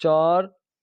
4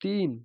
3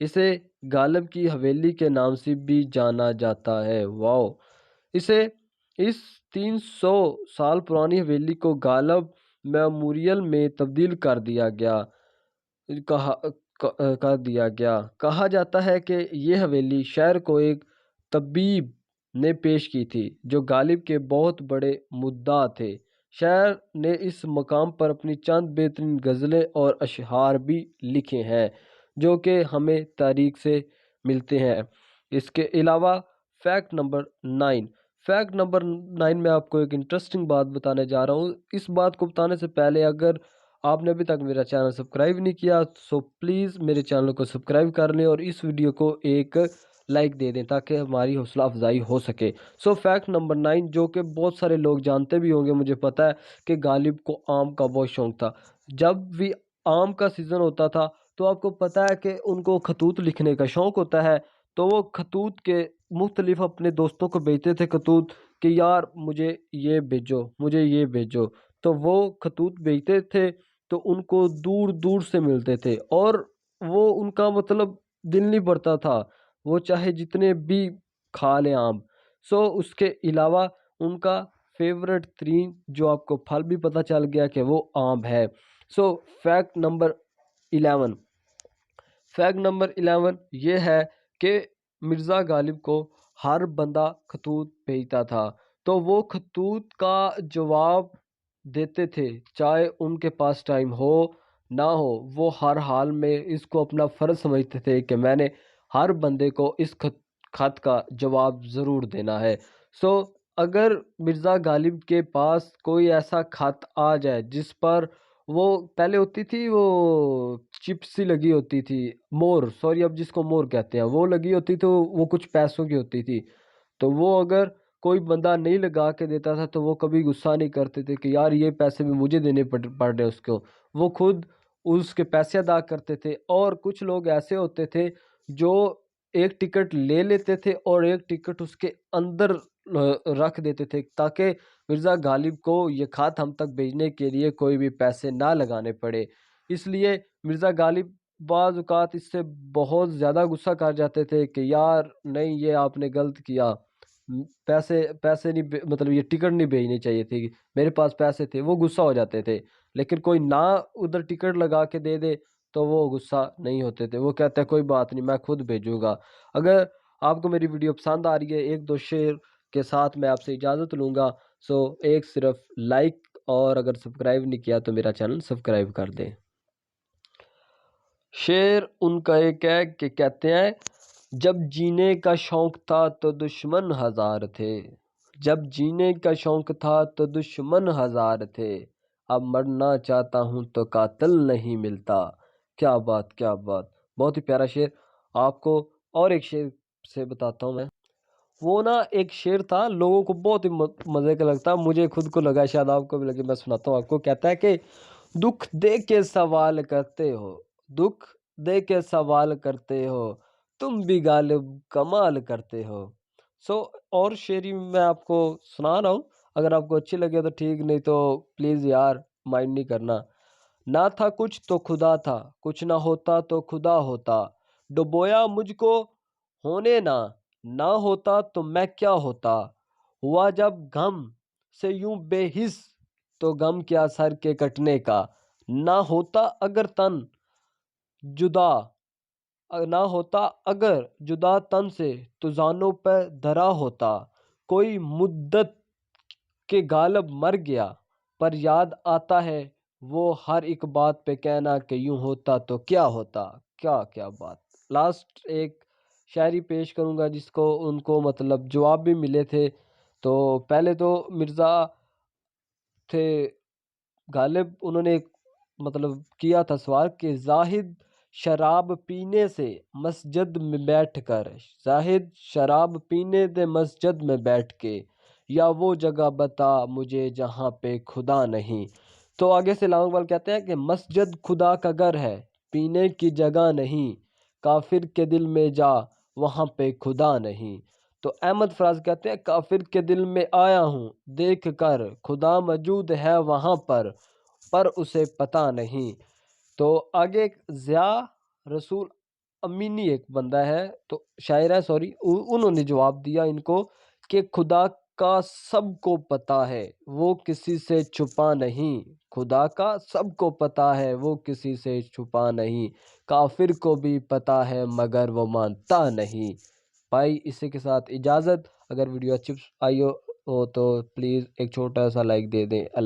اسے غالب کی حویلی کے نام سے بھی جانا جاتا ہے۔ واو! اس 300 سال پرانی حویلی کو غالب میموریل میں تبدیل کر دیا گیا۔ کہا جاتا ہے کہ یہ حویلی شہر کو ایک طبیب نے پیش کی تھی جو غالب کے بہت بڑے مدعا تھے۔ شاعر نے اس مقام پر اپنی چند بہترین غزلیں اور اشعار بھی لکھے ہیں جو کہ ہمیں تاریخ سے ملتے ہیں۔ اس کے علاوہ فیکٹ نمبر 9 میں آپ کو ایک انٹرسٹنگ بات بتانے جا رہا ہوں۔ اس بات کو بتانے سے پہلے اگر آپ نے ابھی تک میرا چینل سبسکرائب نہیں کیا تو پلیز میرے چینل کو سبسکرائب کر لیں اور اس ویڈیو کو ایک لائک دے دیں تاکہ ہماری حوصلہ افزائی ہو سکے۔ فیکٹ نمبر 9 جو کہ بہت سارے لوگ جانتے بھی ہوں گے، مجھے پتا ہے کہ غالب کو آم کا بہت شوق تھا۔ جب بھی آم کا سیزن ہوتا تھا تو آپ کو پتا ہے کہ ان کو خطوط لکھنے کا شوق ہوتا ہے، تو وہ خطوط کے مختلف اپنے دوستوں کو بھیجتے تھے خطوط کہ یار مجھے یہ بھیجو، تو وہ خطوط بھیجتے تھے تو ان کو دور دور سے ملتے تھے اور وہ ان کا مطلب دل نہیں بھرتا تھا، وہ چاہے جتنے بھی کھا لیں آم۔ اس کے علاوہ ان کا فیورٹ ترین جو آپ کو پھل بھی پتہ چل گیا کہ وہ آم ہے۔ فیکٹ نمبر 11 یہ ہے کہ مرزا غالب کو ہر بندہ خطوط بھیجتا تھا تو وہ خطوط کا جواب دیتے تھے، چاہے ان کے پاس ٹائم ہو نہ ہو، وہ ہر حال میں اس کو اپنا فرض سمجھتے تھے کہ میں نے ہر بندے کو اس خط کا جواب ضرور دینا ہے۔ اگر مرزا غالب کے پاس کوئی ایسا خط آ جائے جس پر وہ پہلے ہوتی تھی وہ چپسی لگی ہوتی تھی، اب جس کو مور کہتے ہیں، وہ لگی ہوتی تو وہ کچھ پیسوں کی ہوتی تھی، تو وہ اگر کوئی بندہ نہیں لگا کے دیتا تھا تو وہ کبھی غصہ نہیں کرتے تھے کہ یار یہ پیسے بھی مجھے دینے پڑ رہے اس کو، وہ خود اس کے پیسے ادا کرتے تھے۔ اور کچھ لوگ ایسے ہوتے تھے جو ایک ٹکٹ لے لیتے تھے اور ایک ٹکٹ اس کے اندر رکھ دیتے تھے تاکہ مرزا غالب کو یہ خط ہم تک بھیجنے کے لیے کوئی بھی پیسے نہ لگانے پڑے۔ اس لیے مرزا غالب بعض اوقات اس سے بہت زیادہ غصہ کر جاتے تھے کہ یار نہیں یہ آپ نے غلط کیا، پیسے نہیں، مطلب یہ ٹکٹ نہیں بھیجنی چاہیے تھی، میرے پاس پیسے تھے، وہ غصہ ہو جاتے تھے۔ لیکن کوئی نہ ادھر ٹکٹ لگا کے دے دے تو وہ غصہ نہیں ہوتے تھے، وہ کہتے ہیں کوئی بات نہیں میں خود بھیجوں گا۔ اگر آپ کو میری ویڈیو پسند آ رہی ہے، ایک دو شیئر کے ساتھ میں آپ سے اجازت لوں گا۔ ایک صرف لائک، اور اگر سبسکرائب نہیں کیا تو میرا چینل سبسکرائب کر دیں۔ شعر ان کا ایک ہے کہ کہتے ہیں جب جینے کا شوق تھا تو دشمن ہزار تھے، جب جینے کا شوق تھا تو دشمن ہزار تھے، اب مرنا چاہتا ہوں تو قاتل نہیں ملتا۔ کیا بات، کیا بات، بہت ہی پیارا شعر۔ آپ کو اور ایک شعر سے بتاتا ہوں میں، وہ نا ایک شعر تھا لوگوں کو بہت ہی مزے کا لگتا، مجھے خود کو لگا، شاید آپ کو بھی لگے، میں سناتا ہوں آپ کو۔ کہتا ہے کہ دکھ دے کے سوال کرتے ہو، دکھ دے کے سوال کرتے ہو، تم بھی غالب کمال کرتے ہو۔ اور شعری میں آپ کو سنا رہا ہوں، اگر آپ کو اچھی لگے تو ٹھیک، نہیں تو پلیز یار مائنڈ نہیں کرنا۔ نہ تھا کچھ تو خدا تھا، کچھ نہ ہوتا تو خدا ہوتا، ڈبویا مجھ کو ہونے نہ ہوتا تو میں کیا ہوتا، ہوا جب غم سے یوں بے حس تو غم کیا سر کے کٹنے کا، نہ ہوتا اگر جدا تن سے تو زانوں پہ دھرا ہوتا، کوئی مدت کے غالب مر گیا پر یاد آتا ہے وہ ہر ایک بات پہ کہنا کہ یوں ہوتا تو کیا ہوتا۔ کیا بات۔ لاسٹ ایک شاعری پیش کروں گا جس کو ان کو مطلب جواب بھی ملے تھے۔ تو پہلے تو مرزا تھے غالب، انہوں نے مطلب کیا تھا سوال کہ زاہد شراب پینے سے مسجد میں بیٹھ کر، زاہد شراب پینے دے مسجد میں بیٹھ کے، یا وہ جگہ بتا مجھے جہاں پہ خدا نہیں۔ تو آگے سے لانگ اقبال کہتے ہیں کہ مسجد خدا کا گھر ہے، پینے کی جگہ نہیں، کافر کے دل میں جا وہاں پہ خدا نہیں۔ تو احمد فراز کہتے ہیں کافر کے دل میں آیا ہوں دیکھ کر، خدا موجود ہے وہاں پر اسے پتہ نہیں۔ تو آگے ضیاء رسول امینی ایک بندہ ہے تو شاعر ہے سوری، انہوں نے جواب دیا ان کو کہ خدا کا سب کو پتہ ہے وہ کسی سے چھپا نہیں، خدا کا سب کو پتہ ہے وہ کسی سے چھپا نہیں، کافر کو بھی پتہ ہے مگر وہ مانتا نہیں۔ بھائی اسی کے ساتھ اجازت، اگر ویڈیو اچھی آئی ہو تو پلیز ایک چھوٹا سا لائک دے دیں۔ اللہ